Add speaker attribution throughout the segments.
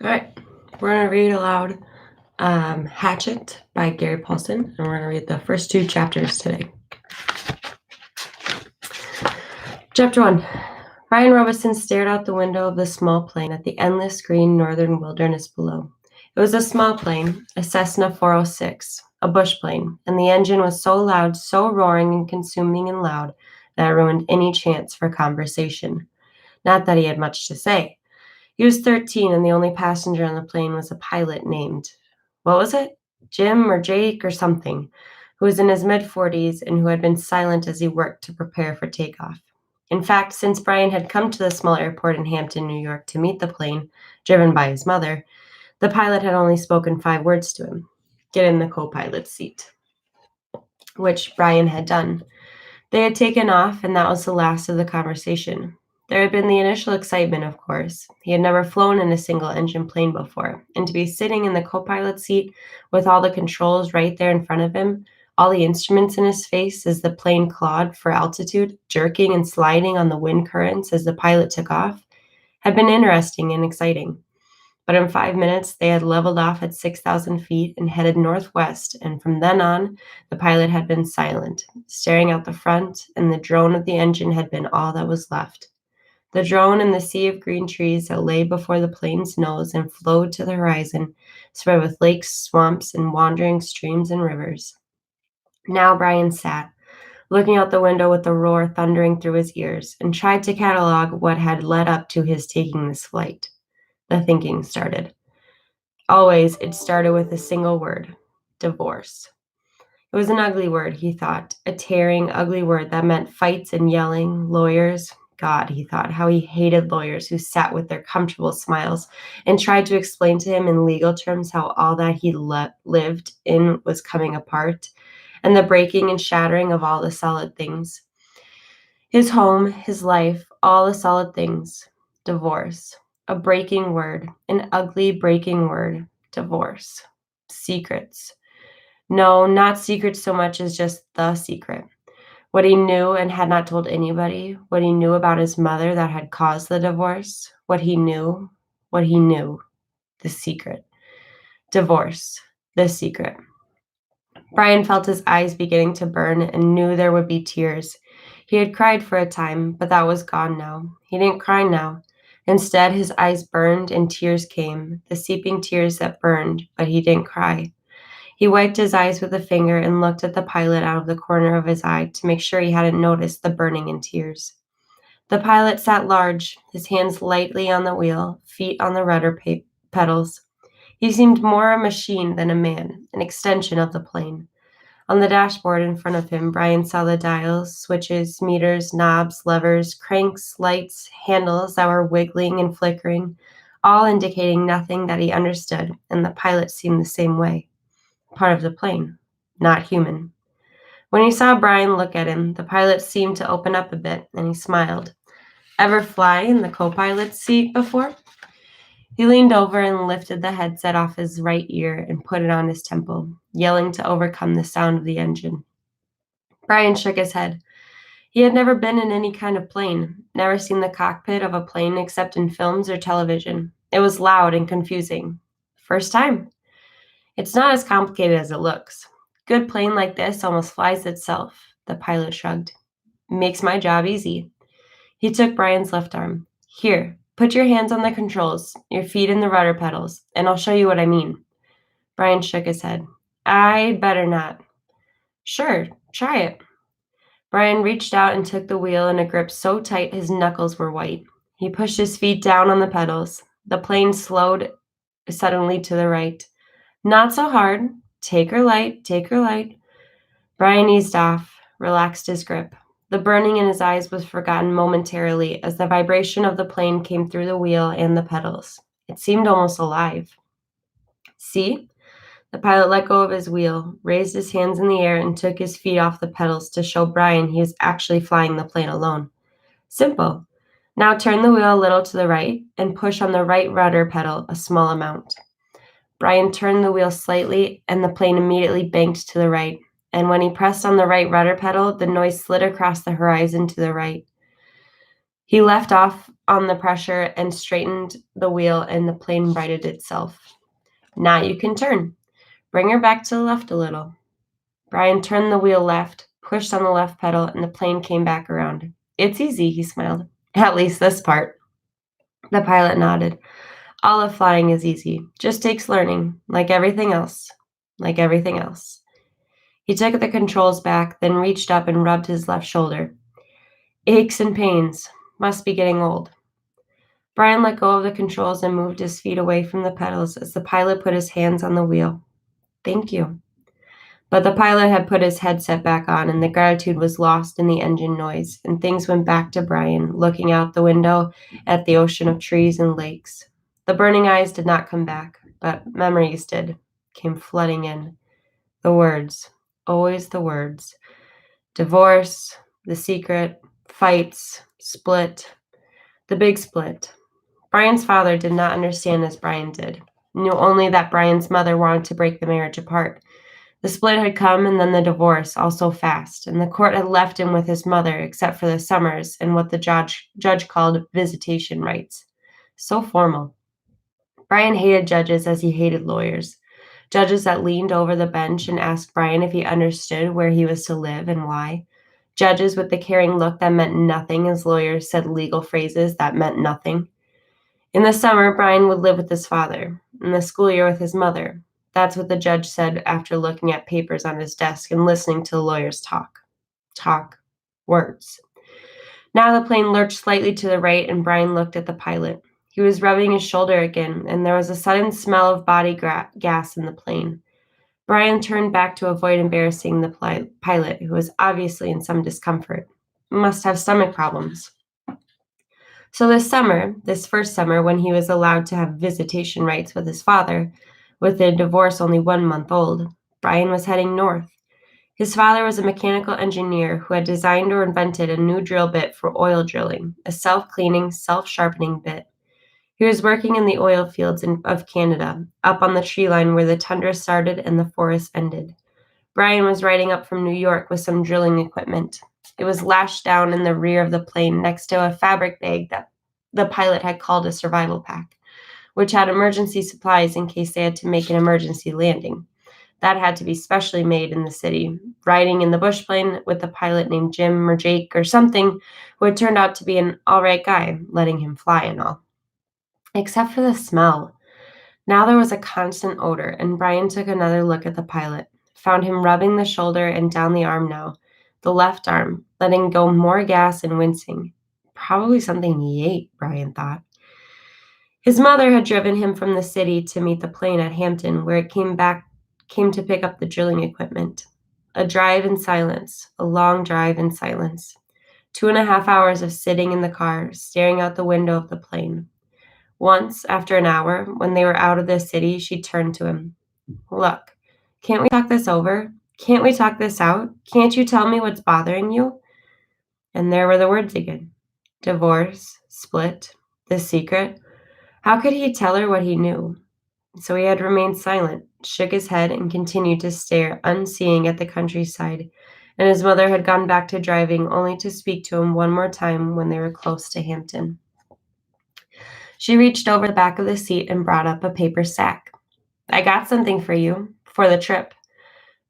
Speaker 1: All right, we're going to read aloud Hatchet by Gary Paulsen, and we're going to read the first two chapters today. Chapter 1. Brian Robeson stared out the window of the small plane at the endless green northern wilderness below. It was a small plane, a Cessna 406, a bush plane, and the engine was so loud, so roaring and consuming and loud, that it ruined any chance for conversation. Not that he had much to say. He was 13, and the only passenger on the plane was a pilot named, what was it? Jim or Jake or something, who was in his mid-40s and who had been silent as he worked to prepare for takeoff. In fact, since Brian had come to the small airport in Hampton, New York to meet the plane, driven by his mother, the pilot had only spoken 5 words to him. Get in the co-pilot's seat, which Brian had done. They had taken off, and that was the last of the conversation. There had been the initial excitement, of course. He had never flown in a single-engine plane before, and to be sitting in the co-pilot seat with all the controls right there in front of him, all the instruments in his face as the plane clawed for altitude, jerking and sliding on the wind currents as the pilot took off, had been interesting and exciting. But in 5 minutes, they had leveled off at 6,000 feet and headed northwest, and from then on, the pilot had been silent, staring out the front, and the drone of the engine had been all that was left. The drone and the sea of green trees that lay before the plane's nose and flowed to the horizon, spread with lakes, swamps, and wandering streams and rivers. Now Brian sat, looking out the window with the roar thundering through his ears, and tried to catalog what had led up to his taking this flight. The thinking started. Always, it started with a single word: divorce. It was an ugly word, he thought, a tearing, ugly word that meant fights and yelling, lawyers. God, he thought, how he hated lawyers who sat with their comfortable smiles and tried to explain to him in legal terms how all that he lived in was coming apart, and the breaking and shattering of all the solid things. His home, his life, all the solid things. Divorce. A breaking word, an ugly breaking word. Divorce. Secrets. No, not secrets so much as just the secret. What he knew and had not told anybody, what he knew about his mother that had caused the divorce, what he knew, the secret. Divorce, the secret. Brian felt his eyes beginning to burn and knew there would be tears. He had cried for a time, but that was gone now. He didn't cry now. Instead, his eyes burned and tears came, the seeping tears that burned, but he didn't cry. He wiped his eyes with a finger and looked at the pilot out of the corner of his eye to make sure he hadn't noticed the burning and tears. The pilot sat large, his hands lightly on the wheel, feet on the rudder pedals. He seemed more a machine than a man, an extension of the plane. On the dashboard in front of him, Brian saw the dials, switches, meters, knobs, levers, cranks, lights, handles that were wiggling and flickering, all indicating nothing that he understood, and the pilot seemed the same way. Part of the plane, not human. When he saw Brian look at him, the pilot seemed to open up a bit, and he smiled. Ever fly in the co-pilot's seat before? He leaned over and lifted the headset off his right ear and put it on his temple, yelling to overcome the sound of the engine. Brian shook his head. He had never been in any kind of plane, never seen the cockpit of a plane except in films or television. It was loud and confusing. First time. It's not as complicated as it looks. Good plane like this almost flies itself, the pilot shrugged. Makes my job easy. He took Brian's left arm. Here, put your hands on the controls, your feet in the rudder pedals, and I'll show you what I mean. Brian shook his head. I'd better not. Sure, try it. Brian reached out and took the wheel in a grip so tight his knuckles were white. He pushed his feet down on the pedals. The plane slowed suddenly to the right. Not so hard. Take her light, take her light. Brian eased off, relaxed his grip. The burning in his eyes was forgotten momentarily as the vibration of the plane came through the wheel and the pedals. It seemed almost alive. See? The pilot let go of his wheel, raised his hands in the air, and took his feet off the pedals to show Brian he was actually flying the plane alone. Simple. Now turn the wheel a little to the right and push on the right rudder pedal a small amount. Brian turned the wheel slightly, and the plane immediately banked to the right, and when he pressed on the right rudder pedal, the noise slid across the horizon to the right. He left off on the pressure and straightened the wheel, and the plane righted itself. Now you can turn. Bring her back to the left a little. Brian turned the wheel left, pushed on the left pedal, and the plane came back around. It's easy, he smiled. At least this part. The pilot nodded. All of flying is easy. Just takes learning, like everything else. Like everything else. He took the controls back, then reached up and rubbed his left shoulder. Aches and pains. Must be getting old. Brian let go of the controls and moved his feet away from the pedals as the pilot put his hands on the wheel. Thank you. But the pilot had put his headset back on, and the gratitude was lost in the engine noise, and things went back to Brian, looking out the window at the ocean of trees and lakes. The burning eyes did not come back, but memories did, came flooding in. The words, always the words. Divorce, the secret, fights, split, the big split. Brian's father did not understand as Brian did, knew only that Brian's mother wanted to break the marriage apart. The split had come, and then the divorce, all so fast, and the court had left him with his mother, except for the summers and what the judge called visitation rights. So formal. Brian hated judges as he hated lawyers. Judges that leaned over the bench and asked Brian if he understood where he was to live and why. Judges with the caring look that meant nothing as lawyers said legal phrases that meant nothing. In the summer, Brian would live with his father. In the school year with his mother. That's what the judge said after looking at papers on his desk and listening to the lawyers talk. Talk. Words. Now the plane lurched slightly to the right, and Brian looked at the pilot. He was rubbing his shoulder again, and there was a sudden smell of body gas in the plane. Brian turned back to avoid embarrassing the pilot, who was obviously in some discomfort. Must have stomach problems. So this first summer, when he was allowed to have visitation rights with his father, with the divorce only 1 month old, Brian was heading north. His father was a mechanical engineer who had designed or invented a new drill bit for oil drilling, a self-cleaning, self-sharpening bit. He was working in the oil fields of Canada, up on the tree line where the tundra started and the forest ended. Brian was riding up from New York with some drilling equipment. It was lashed down in the rear of the plane next to a fabric bag that the pilot had called a survival pack, which had emergency supplies in case they had to make an emergency landing. That had to be specially made in the city, riding in the bush plane with a pilot named Jim or Jake or something who had turned out to be an all right guy, letting him fly and all. Except for the smell. Now there was a constant odor, and Brian took another look at the pilot, found him rubbing the shoulder and down the arm now, the left arm, letting go more gas and wincing. Probably something he ate, Brian thought. His mother had driven him from the city to meet the plane at Hampton, where it came to pick up the drilling equipment. A drive in silence, a long drive in silence. 2.5 hours of sitting in the car, staring out the window of the plane. Once, after an hour, when they were out of the city, she turned to him. Look, can't we talk this over? Can't we talk this out? Can't you tell me what's bothering you? And there were the words again. Divorce, split, the secret. How could he tell her what he knew? So he had remained silent, shook his head, and continued to stare, unseeing at the countryside, and his mother had gone back to driving, only to speak to him one more time when they were close to Hampton. She reached over the back of the seat and brought up a paper sack. I got something for you, for the trip.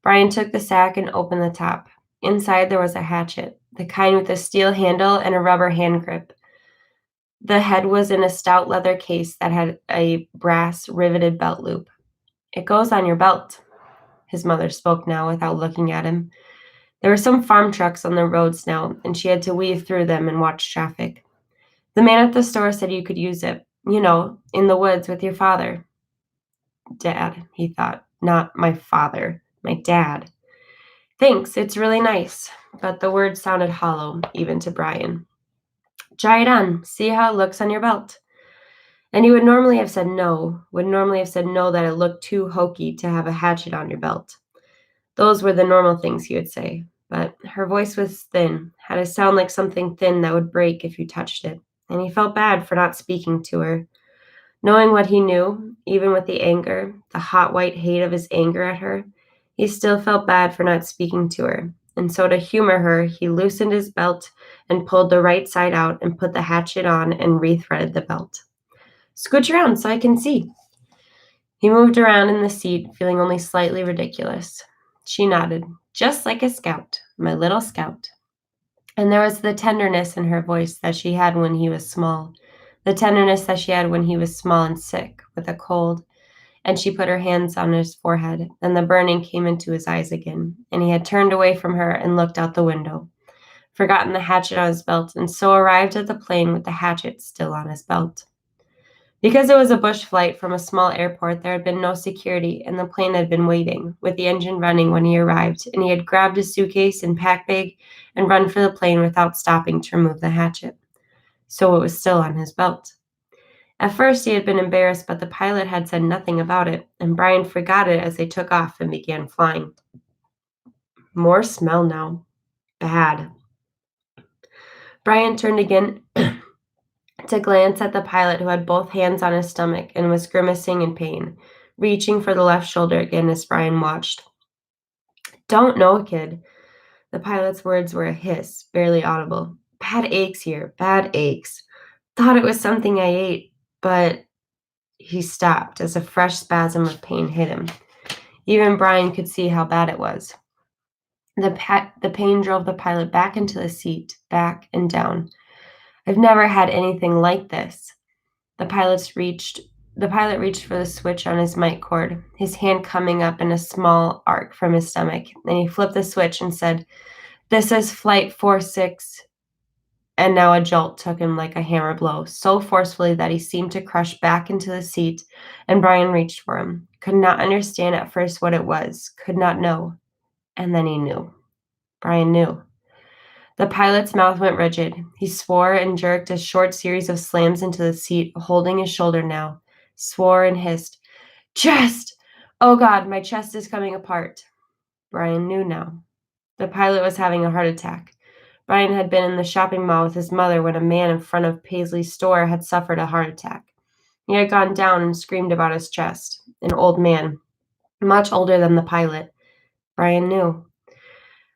Speaker 1: Brian took the sack and opened the top. Inside there was a hatchet, the kind with a steel handle and a rubber hand grip. The head was in a stout leather case that had a brass riveted belt loop. It goes on your belt. His mother spoke now without looking at him. There were some farm trucks on the roads now, and she had to weave through them and watch traffic. The man at the store said you could use it, in the woods with your father. Dad, he thought. Not my father, my dad. Thanks, it's really nice. But the words sounded hollow, even to Brian. Try it on. See how it looks on your belt. And he would normally have said no, that it looked too hokey to have a hatchet on your belt. Those were the normal things he would say. But her voice was thin, had a sound like something thin that would break if you touched it. And he felt bad for not speaking to her. Knowing what he knew, even with the anger, the hot white hate of his anger at her, he still felt bad for not speaking to her. and so to humor her, he loosened his belt and pulled the right side out and put the hatchet on and rethreaded the belt. "Scooch around so I can see." He moved around in the seat, feeling only slightly ridiculous. She nodded. "Just like a scout, my little scout." And there was the tenderness in her voice that she had when he was small, the tenderness that she had when he was small and sick with a cold. And she put her hands on his forehead, and the burning came into his eyes again, and he had turned away from her and looked out the window, forgotten the hatchet on his belt, and so arrived at the plane with the hatchet still on his belt. Because it was a bush flight from a small airport, there had been no security, and the plane had been waiting, with the engine running when he arrived, and he had grabbed his suitcase and pack bag and run for the plane without stopping to remove the hatchet. So it was still on his belt. At first he had been embarrassed, but the pilot had said nothing about it, and Brian forgot it as they took off and began flying. More smell now. Bad. Brian turned again to glance at the pilot, who had both hands on his stomach and was grimacing in pain, reaching for the left shoulder again as Brian watched. "Don't know, kid." The pilot's words were a hiss, barely audible. "Bad aches here, bad aches. Thought it was something I ate, but..." He stopped as a fresh spasm of pain hit him. Even Brian could see how bad it was. The pain drove the pilot back into the seat, back and down. "I've never had anything like this." The pilot reached for the switch on his mic cord, his hand coming up in a small arc from his stomach, and he flipped the switch and said, "This is Flight 46. And now a jolt took him like a hammer blow, so forcefully that he seemed to crush back into the seat, and Brian reached for him. Could not understand at first what it was, could not know. And then he knew. Brian knew. The pilot's mouth went rigid. He swore and jerked a short series of slams into the seat, holding his shoulder now. Swore and hissed, "Chest! Oh God, my chest is coming apart." Brian knew now. The pilot was having a heart attack. Brian had been in the shopping mall with his mother when a man in front of Paisley's store had suffered a heart attack. He had gone down and screamed about his chest. An old man, much older than the pilot. Brian knew.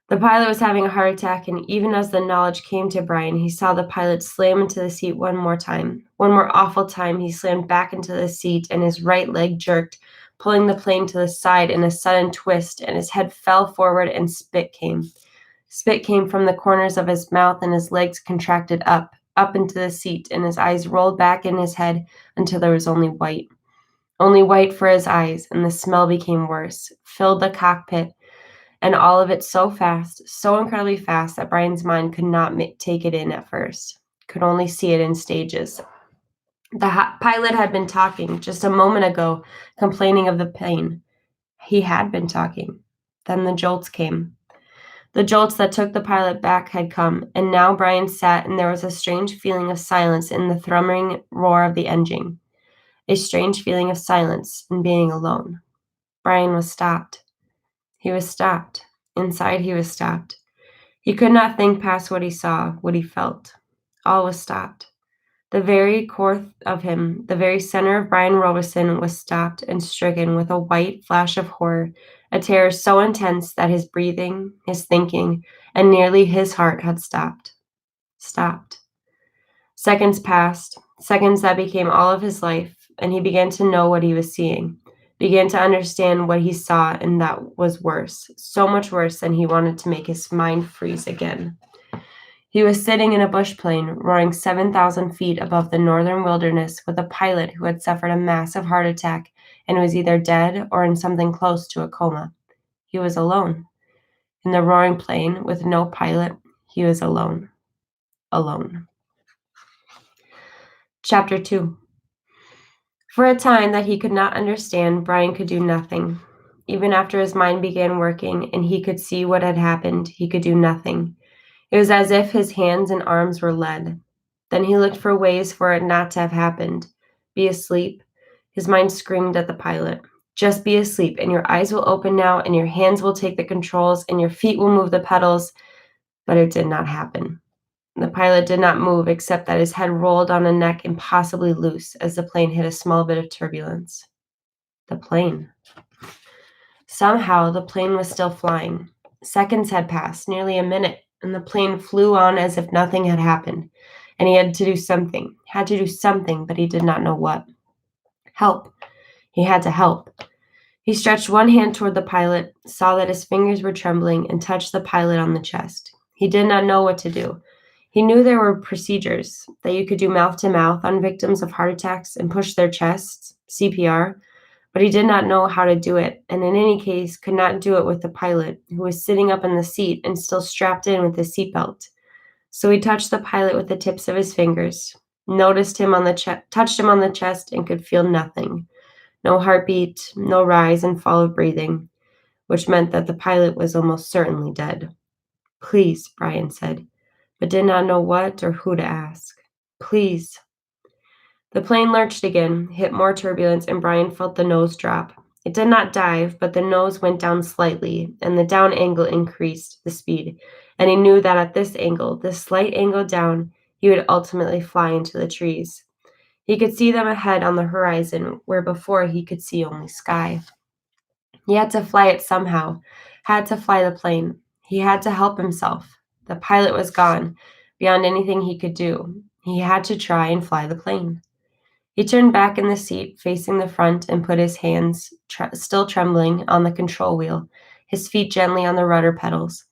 Speaker 1: The pilot was having a heart attack, and even as the knowledge came to Brian, he saw the pilot slam into the seat one more time. One more awful time, he slammed back into the seat, and his right leg jerked, pulling the plane to the side in a sudden twist, and his head fell forward and spit came. Spit came from the corners of his mouth, and his legs contracted up into the seat, and his eyes rolled back in his head until there was only white. Only white for his eyes, and the smell became worse, filled the cockpit, and all of it so fast, so incredibly fast that Brian's mind could not take it in at first, could only see it in stages. The pilot had been talking just a moment ago, complaining of the pain. He had been talking. Then the jolts came. The jolts that took the pilot back had come, and now Brian sat, and there was a strange feeling of silence in the thrumming roar of the engine. A strange feeling of silence and being alone. Brian was stopped. He was stopped. Inside he was stopped. He could not think past what he saw, what he felt. All was stopped. The very core of him, the very center of Brian Robeson, was stopped and stricken with a white flash of horror, a terror so intense that his breathing, his thinking, and nearly his heart had stopped. Stopped. Seconds passed, seconds that became all of his life, and he began to know what he was seeing, began to understand what he saw, and that was worse, so much worse than he wanted to make his mind freeze again. He was sitting in a bush plane, roaring 7,000 feet above the northern wilderness with a pilot who had suffered a massive heart attack and was either dead or in something close to a coma. He was alone. In the roaring plane with no pilot, he was alone. Alone. Chapter 2. For a time that he could not understand, Brian could do nothing. Even after his mind began working and he could see what had happened, he could do nothing. It was as if his hands and arms were lead. Then he looked for ways for it not to have happened. Be asleep. His mind screamed at the pilot. Just be asleep, and your eyes will open now, and your hands will take the controls, and your feet will move the pedals. But it did not happen. The pilot did not move, except that his head rolled on a neck impossibly loose as the plane hit a small bit of turbulence. The plane. Somehow, the plane was still flying. Seconds had passed, nearly a minute, and the plane flew on as if nothing had happened. And he had to do something, but he did not know what. Help. He had to help. He stretched one hand toward the pilot, saw that his fingers were trembling, and touched the pilot on the chest. He did not know what to do. He knew there were procedures, that you could do mouth-to-mouth on victims of heart attacks and push their chests, CPR, but he did not know how to do it, and in any case could not do it with the pilot, who was sitting up in the seat and still strapped in with his seatbelt. So he touched the pilot with the tips of his fingers, touched him on the chest, and could feel nothing. No heartbeat, no rise and fall of breathing, which meant that the pilot was almost certainly dead. Please, Brian said, but did not know what or who to ask. Please. The plane lurched again, hit more turbulence, and Brian felt the nose drop. It did not dive, but the nose went down slightly, and the down angle increased the speed, and he knew that at this angle, this slight angle down, he would ultimately fly into the trees. He could see them ahead on the horizon, where before he could see only sky. He had to fly it somehow, had to fly the plane. He had to help himself. The pilot was gone, beyond anything he could do. He had to try and fly the plane. He turned back in the seat, facing the front, and put his hands, still trembling, on the control wheel, his feet gently on the rudder pedals.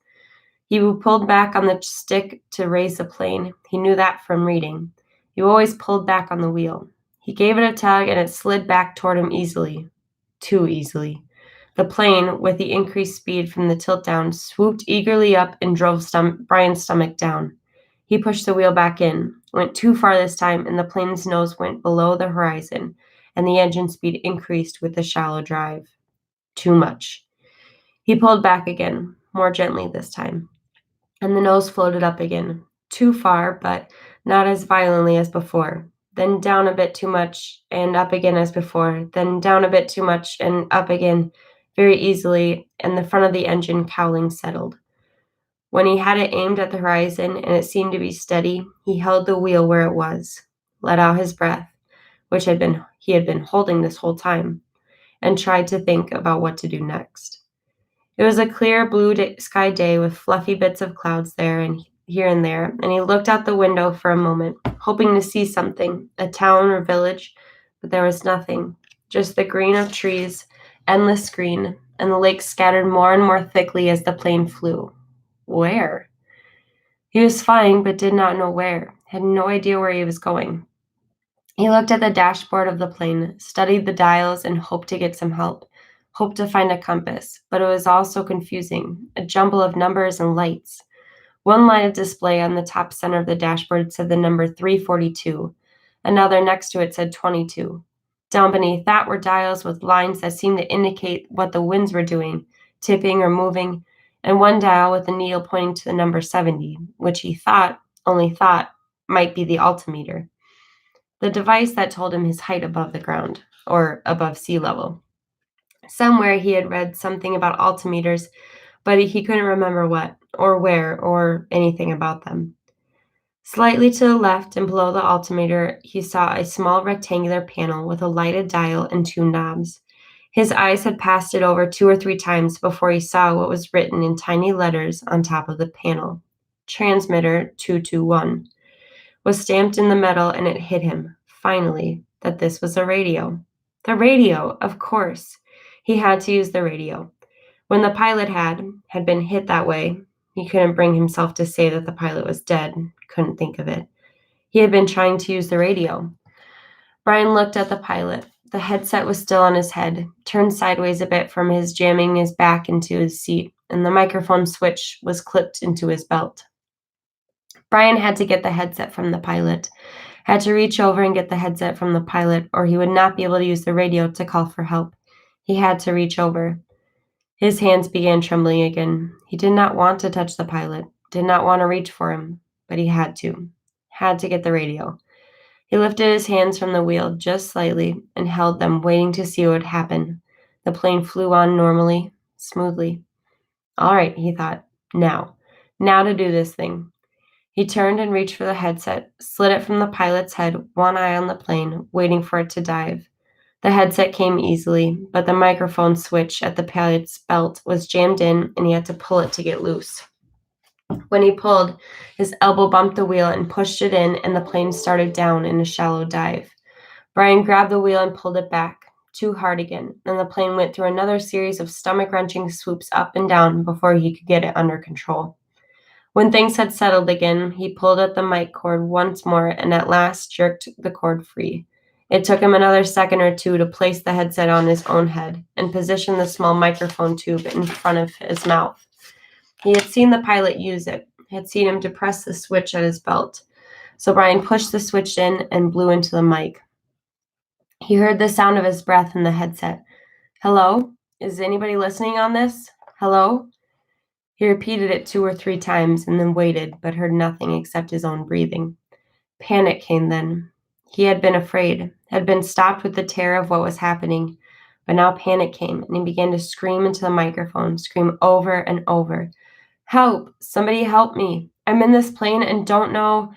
Speaker 1: He pulled back on the stick to raise the plane. He knew that from reading. He always pulled back on the wheel. He gave it a tug, and it slid back toward him easily. Too easily. The plane, with the increased speed from the tilt down, swooped eagerly up and drove Brian's stomach down. He pushed the wheel back in, went too far this time, and the plane's nose went below the horizon, and the engine speed increased with the shallow drive. Too much. He pulled back again, more gently this time, and the nose floated up again. Too far, but not as violently as before. Then down a bit too much, and up again as before. Then down a bit too much, and up again, very easily, and the front of the engine cowling settled. When he had it aimed at the horizon and it seemed to be steady, he held the wheel where it was, let out his breath, which he had been holding this whole time, and tried to think about what to do next. It was a clear blue sky day with fluffy bits of clouds there and here and there, and he looked out the window for a moment, hoping to see something, a town or village, but there was nothing, just the green of trees, endless green, and the lake scattered more and more thickly as the plane flew. Where? He was flying, but did not know where, had no idea where he was going. He looked at the dashboard of the plane, studied the dials, and hoped to get some help, hoped to find a compass, but it was all so confusing, a jumble of numbers and lights. One lighted display on the top center of the dashboard said the number 342. Another next to it said 22. Down beneath that were dials with lines that seemed to indicate what the winds were doing, tipping or moving, and one dial with a needle pointing to the number 70, which he only thought, might be the altimeter, the device that told him his height above the ground, or above sea level. Somewhere he had read something about altimeters, but he couldn't remember what, or where, or anything about them. Slightly to the left and below the altimeter, he saw a small rectangular panel with a lighted dial and two knobs. His eyes had passed it over 2 or 3 times before he saw what was written in tiny letters on top of the panel. Transmitter 221 was stamped in the metal, and it hit him, finally, that this was a radio. The radio, of course. He had to use the radio. When the pilot had been hit that way, he couldn't bring himself to say that the pilot was dead, couldn't think of it. He had been trying to use the radio. Brian looked at the pilot. The headset was still on his head, turned sideways a bit from his jamming his back into his seat, and the microphone switch was clipped into his belt. Brian had to get the headset from the pilot, had to reach over and get the headset from the pilot, or he would not be able to use the radio to call for help. He had to reach over. His hands began trembling again. He did not want to touch the pilot, did not want to reach for him, but he had to get the radio. He lifted his hands from the wheel just slightly and held them, waiting to see what would happen. The plane flew on normally, smoothly. All right, he thought, now to do this thing. He turned and reached for the headset, slid it from the pilot's head, one eye on the plane, waiting for it to dive. The headset came easily, but the microphone switch at the pilot's belt was jammed in, and he had to pull it to get loose. When he pulled, his elbow bumped the wheel and pushed it in, and the plane started down in a shallow dive. Brian grabbed the wheel and pulled it back, too hard again, and the plane went through another series of stomach-wrenching swoops up and down before he could get it under control. When things had settled again, he pulled at the mic cord once more and at last jerked the cord free. It took him another second or two to place the headset on his own head and position the small microphone tube in front of his mouth. He had seen the pilot use it, had seen him depress the switch at his belt. So Brian pushed the switch in and blew into the mic. He heard the sound of his breath in the headset. "Hello? Is anybody listening on this? Hello?" He repeated it 2 or 3 times and then waited, but heard nothing except his own breathing. Panic came then. He had been afraid, had been stopped with the terror of what was happening, but now panic came, and he began to scream into the microphone, scream over and over. "Help! Somebody help me! I'm in this plane and don't know,"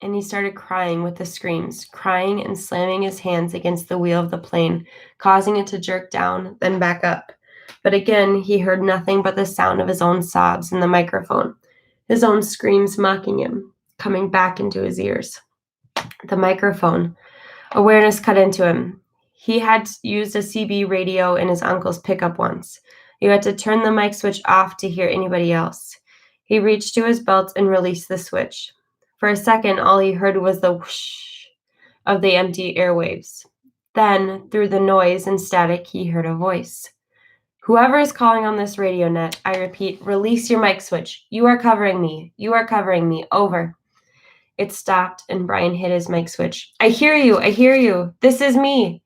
Speaker 1: and he started crying with the screams, crying and slamming his hands against the wheel of the plane, causing it to jerk down, then back up. But again, he heard nothing but the sound of his own sobs in the microphone, his own screams mocking him, coming back into his ears. The microphone. Awareness cut into him. He had used a CB radio in his uncle's pickup once. You had to turn the mic switch off to hear anybody else. He reached to his belt and released the switch. For a second, all he heard was the whoosh of the empty airwaves. Then, through the noise and static, he heard a voice. "Whoever is calling on this radio net, I repeat, release your mic switch. You are covering me. You are covering me. Over." It stopped, and Brian hit his mic switch. "I hear you. I hear you. This is me."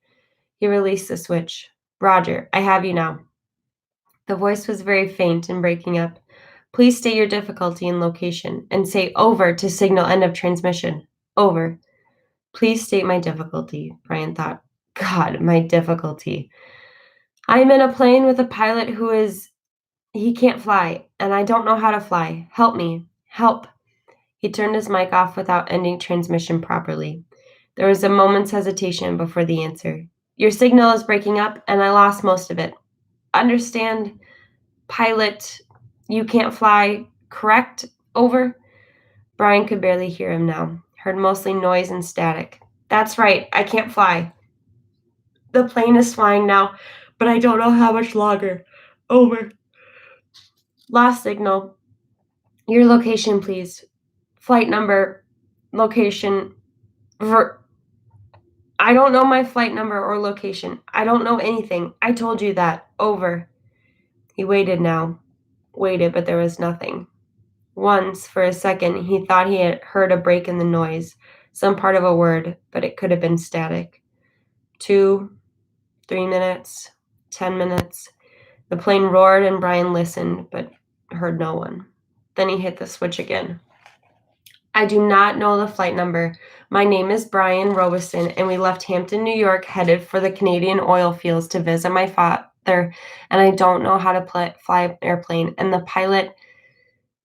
Speaker 1: He released the switch. "Roger, I have you now." The voice was very faint and breaking up. "Please state your difficulty and location, and say over to signal end of transmission. Over." Please state my difficulty, Brian thought. God, my difficulty. "I'm in a plane with a pilot he can't fly, and I don't know how to fly. Help me. Help." He turned his mic off without ending transmission properly. There was a moment's hesitation before the answer. "Your signal is breaking up, and I lost most of it. Understand, pilot, you can't fly, correct? Over." Brian could barely hear him now, heard mostly noise and static. "That's right, I can't fly. The plane is flying now, but I don't know how much longer. Over." "Lost signal. Your location, please. Flight number, location, I don't know my flight number or location. I don't know anything. I told you that. Over." He waited now. Waited, but there was nothing. Once, for a second, he thought he had heard a break in the noise, some part of a word, but it could have been static. 2, 3 minutes, 10 minutes. The plane roared and Brian listened, but heard no one. Then he hit the switch again. "I do not know the flight number. My name is Brian Robeson, and we left Hampton, New York, headed for the Canadian oil fields to visit my father, and I don't know how to fly an airplane, and the pilot..."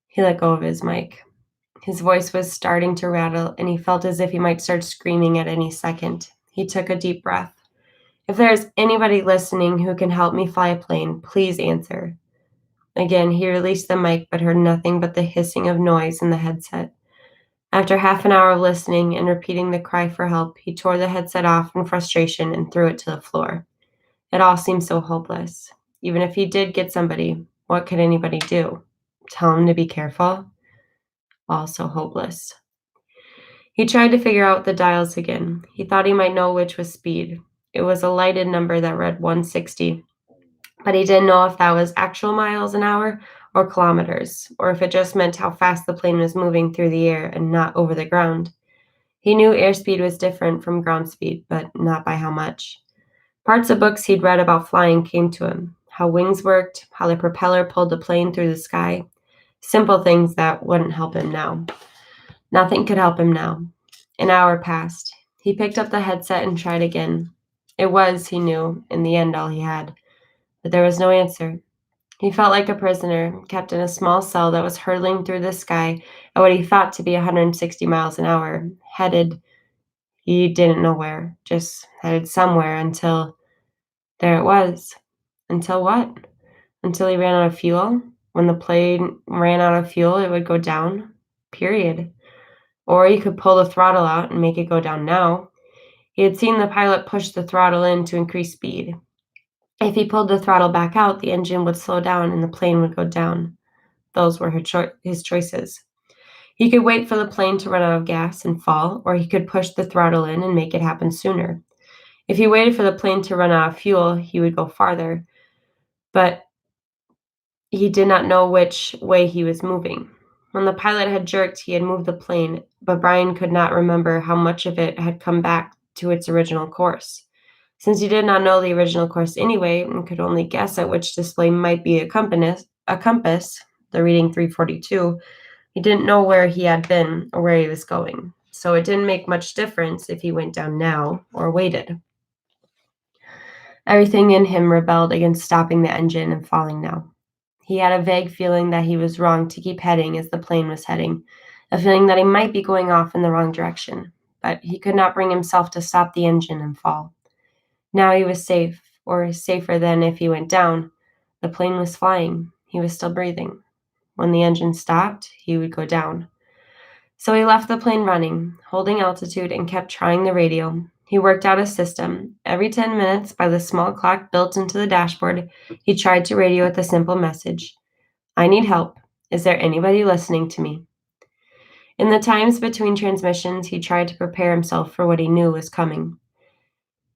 Speaker 1: He let go of his mic. His voice was starting to rattle, and he felt as if he might start screaming at any second. He took a deep breath. "If there is anybody listening who can help me fly a plane, please answer." Again, he released the mic, but heard nothing but the hissing of noise in the headset. After half an hour of listening and repeating the cry for help, he tore the headset off in frustration and threw it to the floor. It all seemed so hopeless. Even if he did get somebody, what could anybody do? Tell him to be careful? All so hopeless. He tried to figure out the dials again. He thought he might know which was speed. It was a lighted number that read 160, but he didn't know if that was actual miles an hour or kilometers, or if it just meant how fast the plane was moving through the air and not over the ground. He knew airspeed was different from ground speed, but not by how much. Parts of books he'd read about flying came to him, how wings worked, how the propeller pulled the plane through the sky. Simple things that wouldn't help him now. Nothing could help him now. An hour passed. He picked up the headset and tried again. It was, he knew, in the end all he had. But there was no answer. He felt like a prisoner, kept in a small cell that was hurtling through the sky at what he thought to be 160 miles an hour, headed He didn't know where, just headed somewhere until there it was. Until what? Until he ran out of fuel? When the plane ran out of fuel, it would go down. Period. Or he could pull the throttle out and make it go down now. He had seen the pilot push the throttle in to increase speed. If he pulled the throttle back out, the engine would slow down and the plane would go down. Those were his choices. He could wait for the plane to run out of gas and fall, or he could push the throttle in and make it happen sooner. If he waited for the plane to run out of fuel, he would go farther, but he did not know which way he was moving. When the pilot had jerked, he had moved the plane, but Brian could not remember how much of it had come back to its original course. Since he did not know the original course anyway and could only guess at which display might be a compass, the reading 342, he didn't know where he had been or where he was going. So it didn't make much difference if he went down now or waited. Everything in him rebelled against stopping the engine and falling now. He had a vague feeling that he was wrong to keep heading as the plane was heading, a feeling that he might be going off in the wrong direction, but he could not bring himself to stop the engine and fall. Now he was safe, or safer than if he went down. The plane was flying. He was still breathing. When the engine stopped, he would go down. So he left the plane running, holding altitude, and kept trying the radio. He worked out a system. Every 10 minutes, by the small clock built into the dashboard, he tried to radio with a simple message. I need help. Is there anybody listening to me? In the times between transmissions, he tried to prepare himself for what he knew was coming.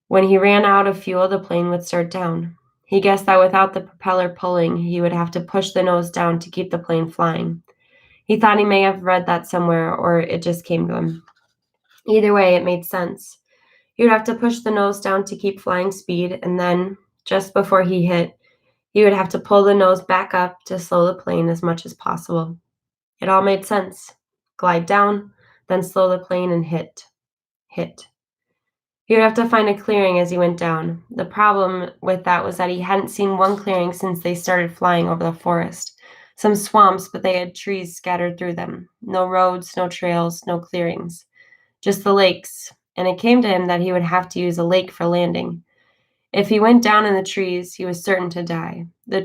Speaker 1: When he ran out of fuel, the plane would start down. He guessed that without the propeller pulling, he would have to push the nose down to keep the plane flying. He thought he may have read that somewhere, or it just came to him. Either way, it made sense. He would have to push the nose down to keep flying speed, and then, just before he hit, he would have to pull the nose back up to slow the plane as much as possible. It all made sense. Glide down, then slow the plane and hit. Hit. He would have to find a clearing as he went down. The problem with that was that he hadn't seen one clearing since they started flying over the forest. Some swamps, but they had trees scattered through them. No roads, no trails, no clearings. Just the lakes. And it came to him that he would have to use a lake for landing. If he went down in the trees, he was certain to die. The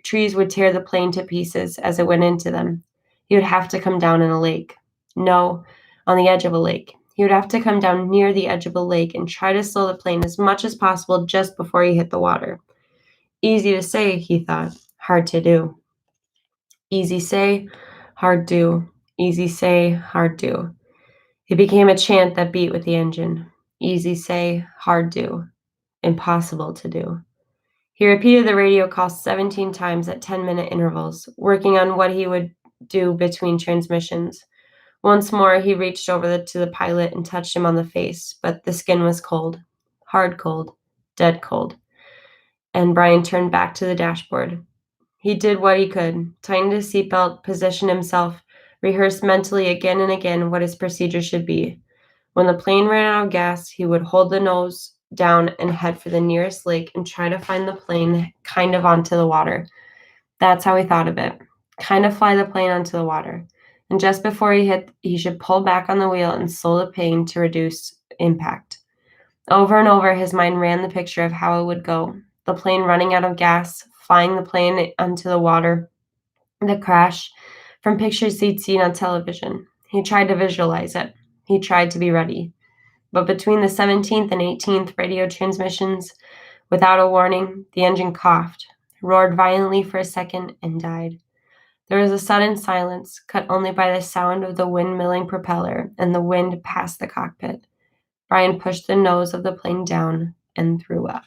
Speaker 1: trees would tear the plane to pieces as it went into them. He would have to come down in a lake. No, on the edge of a lake. He would have to come down near the edge of a lake and try to slow the plane as much as possible just before he hit the water. Easy to say, he thought. Hard to do. Easy say, hard do. Easy say, hard do. It became a chant that beat with the engine. Easy say, hard do. Impossible to do. He repeated the radio call 17 times at 10-minute intervals, working on what he would do between transmissions. Once more, he reached over to the pilot and touched him on the face, but the skin was cold. Hard cold. Dead cold. And Brian turned back to the dashboard. He did what he could, tightened his seatbelt, positioned himself, rehearsed mentally again and again what his procedure should be. When the plane ran out of gas, he would hold the nose down and head for the nearest lake and try to find the plane kind of onto the water. That's how he thought of it. Kind of fly the plane onto the water. And just before he hit, he should pull back on the wheel and slow the plane to reduce impact. Over and over, his mind ran the picture of how it would go. The plane running out of gas, flying the plane onto the water, the crash, from pictures he'd seen on television. He tried to visualize it. He tried to be ready. But between the 17th and 18th radio transmissions, without a warning, the engine coughed, roared violently for a second, and died. There was a sudden silence, cut only by the sound of the windmilling propeller and the wind past the cockpit. Brian pushed the nose of the plane down and threw up.